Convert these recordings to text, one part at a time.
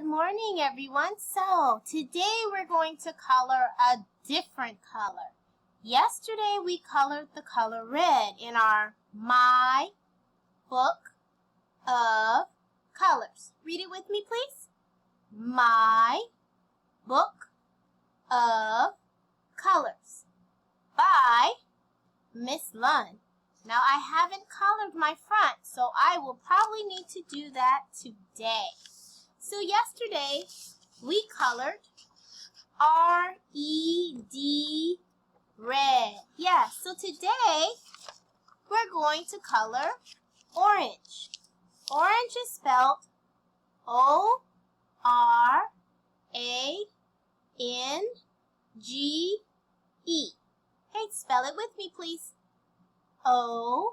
Good morning, everyone. So today we're going to color a different color. Yesterday we colored the color red in our My Book of Colors. Read it with me, please. My Book of Colors by Miss Lund. Now I haven't colored my front, so I will probably need to do that today. So yesterday we colored R-E-D, red. Yeah, so today we're going to color orange. Orange is spelled O-R-A-N-G-E. Okay, spell it with me, please. O-R-A-N-G-E.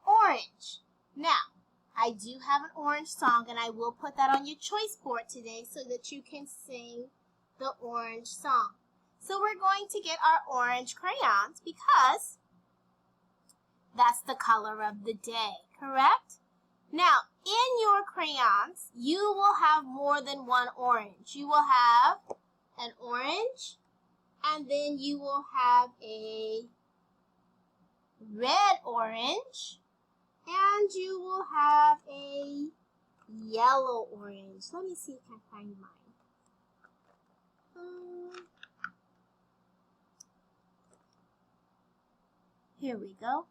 Orange. Now, I do have an orange song, and I will put that on your choice board today so that you can sing the orange song. So we're going to get our orange crayons because that's the color of the day, correct? Now, in your crayons, you will have more than one orange. You will have an orange, and then you will have a red orange, and you will have a yellow orange. Let me see if I can find mine. Here we go.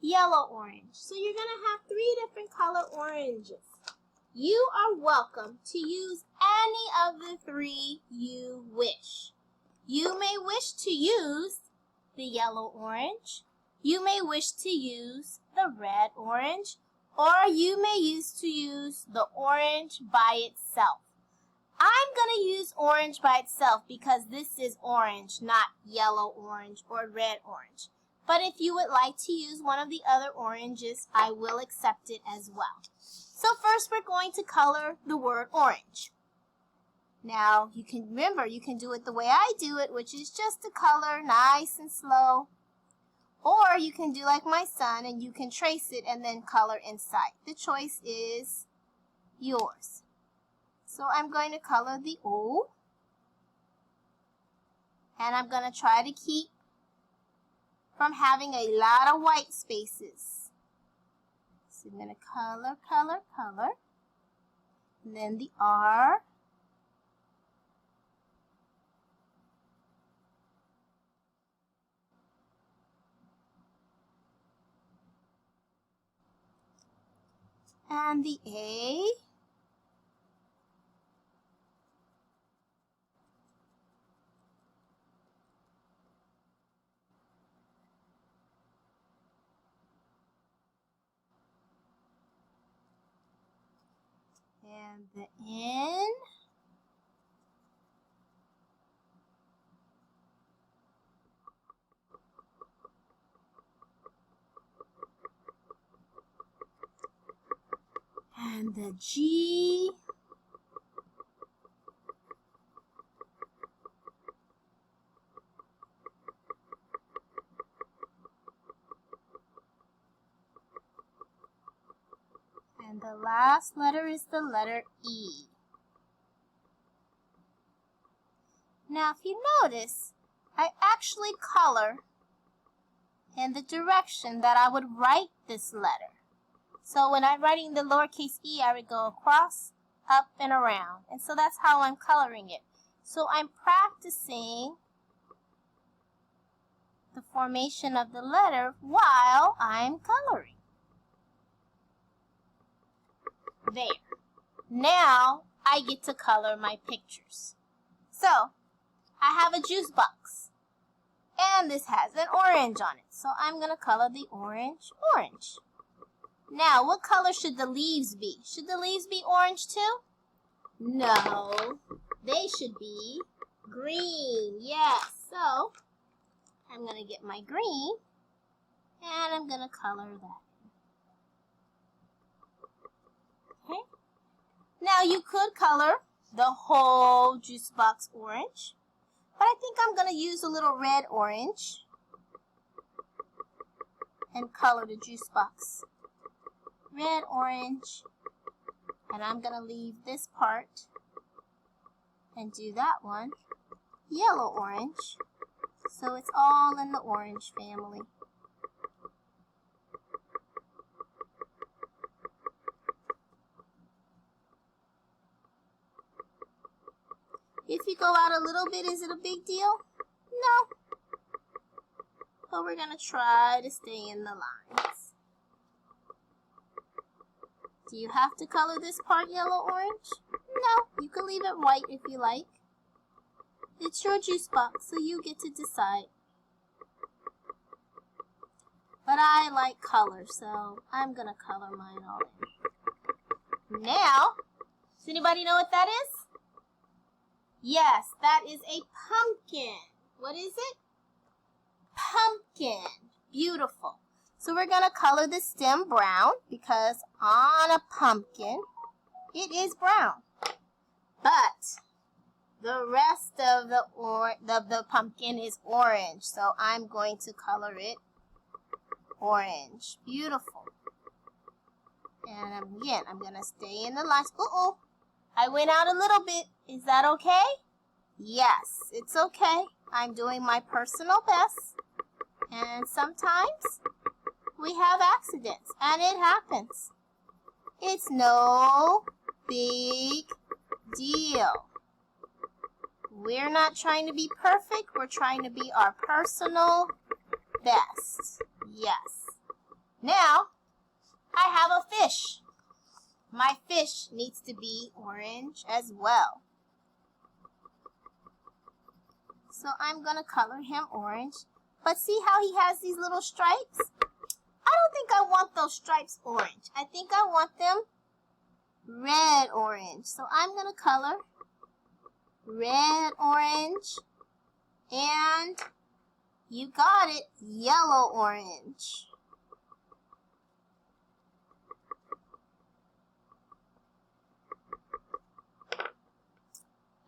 Yellow orange. So you're going to have 3 different color oranges. You are welcome to use any of the 3 you wish. You may wish to use the yellow orange. You may wish to use the red orange, or you may use the orange by itself. I'm going to use orange by itself because this is orange, not yellow orange or red orange. But if you would like to use one of the other oranges, I will accept it as well. So first we're going to color the word orange. Now, you can do it the way I do it, which is just to color nice and slow. Or you can do like my son and you can trace it and then color inside. The choice is yours. So I'm going to color the O. And I'm going to try to keep from having a lot of white spaces. So I'm going to color. And then the R. And the A. And the N. And the G. And the last letter is the letter E. Now, if you notice, I actually color in the direction that I would write this letter. So when I'm writing the lowercase e, I would go across, up, and around. And so that's how I'm coloring it. So I'm practicing the formation of the letter while I'm coloring. There. Now I get to color my pictures. So I have a juice box. And this has an orange on it. So I'm going to color the orange. Now, what color should the leaves be? Should the leaves be orange too? No, they should be green. Yes, so I'm going to get my green and I'm going to color that. Okay. Now, you could color the whole juice box orange, but I think I'm going to use a little red orange. and color the juice box. Red, orange, and I'm going to leave this part and do that one. Yellow, orange, so it's all in the orange family. If you go out a little bit, is it a big deal? No. But we're going to try to stay in the lines. Do you have to color this part yellow-orange? No, you can leave it white if you like. It's your juice box, so you get to decide. But I like color, so I'm going to color mine all in. Now, does anybody know what that is? Yes, that is a pumpkin. What is it? Pumpkin. Beautiful. So we're going to color the stem brown because on a pumpkin, it is brown. But the rest of the pumpkin is orange. So I'm going to color it orange. Beautiful. And again, I'm going to stay in the lines. Uh-oh. I went out a little bit. Is that okay? Yes, it's okay. I'm doing my personal best. And sometimes we have accidents, and it happens. It's no big deal. We're not trying to be perfect. We're trying to be our personal best. Yes. Now, I have a fish. My fish needs to be orange as well. So I'm going to color him orange. But see how he has these little stripes? I don't think I want those stripes orange. I think I want them red-orange. So I'm going to color red-orange. And you got it, yellow-orange.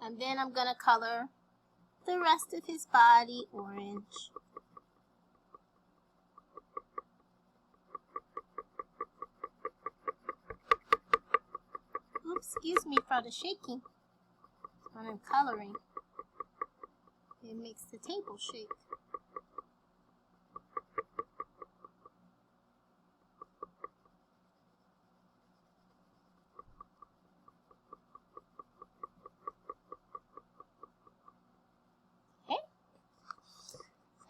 And then I'm going to color the rest of his body orange. Oops, excuse me for the shaking when I'm coloring. It makes the table shake.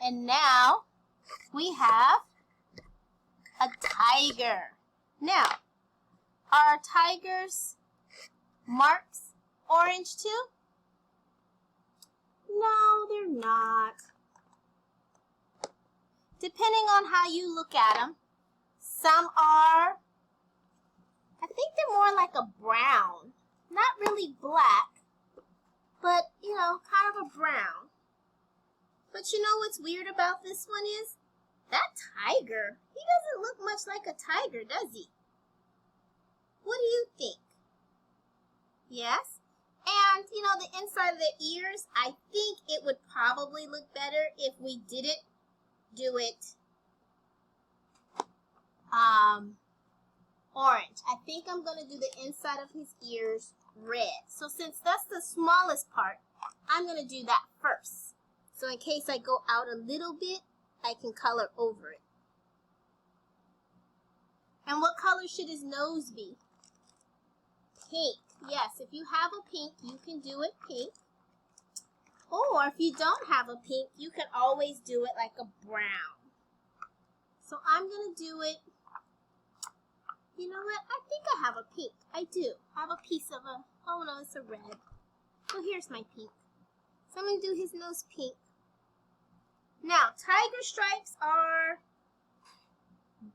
And now we have a tiger. Now, are tigers' marks orange too? No, they're not. Depending on how you look at them, some are, I think they're more like a brown. Not really black, but, you know, kind of a brown. But you know what's weird about this one is? That tiger, he doesn't look much like a tiger, does he? What do you think? Yes? And, you know, the inside of the ears, I think it would probably look better if we didn't do it orange. I think I'm going to do the inside of his ears red. So since that's the smallest part, I'm going to do that first. So in case I go out a little bit, I can color over it. And what color should his nose be? Pink. Yes, if you have a pink, you can do it pink. Or if you don't have a pink, you can always do it like a brown. So I'm going to do it, you know what? I think I have a pink. I do. I have a piece of a, oh no, it's a red. So here's my pink. So I'm going to do his nose pink. Now, tiger stripes are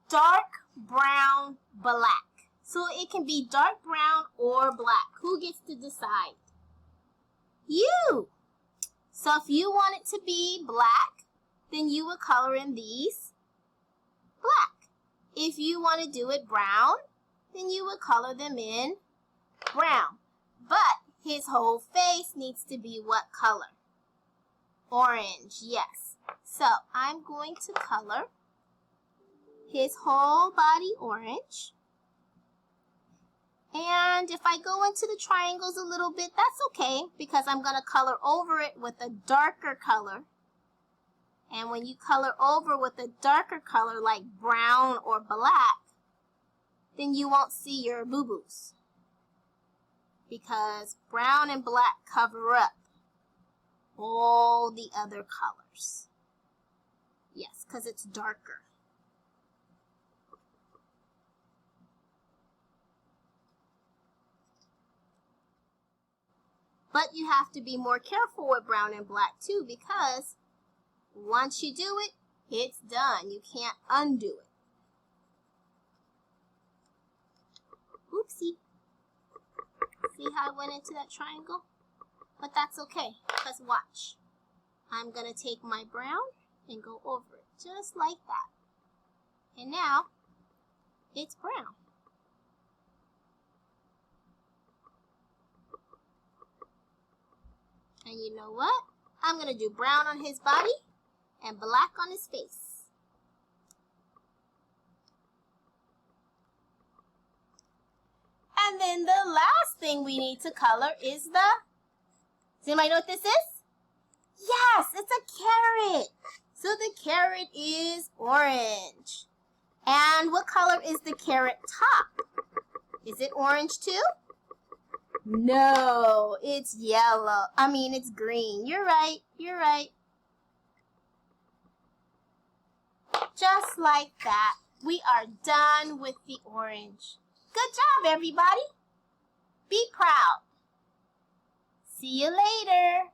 dark brown black. So it can be dark brown or black. Who gets to decide? You! So if you want it to be black, then you would color in these black. If you want to do it brown, then you would color them in brown. But his whole face needs to be what color? Orange, yes. So I'm going to color his whole body orange. And if I go into the triangles a little bit, that's okay, because I'm going to color over it with a darker color. And when you color over with a darker color like brown or black, then you won't see your boo-boos, because brown and black cover up all the other colors. Yes, because it's darker. But you have to be more careful with brown and black too, because once you do it, it's done. You can't undo it. Oopsie. See how I went into that triangle? But that's okay, because watch. I'm going to take my brown and go over it, just like that. And now, it's brown. And you know what? I'm going to do brown on his body and black on his face. And then the last thing we need to color is the... Does anybody know what this is? Yes, it's a carrot. So the carrot is orange. And what color is the carrot top? Is it orange too? No, it's yellow. It's green. You're right. You're right. Just like that, we are done with the orange. Good job, everybody. Be proud. See you later.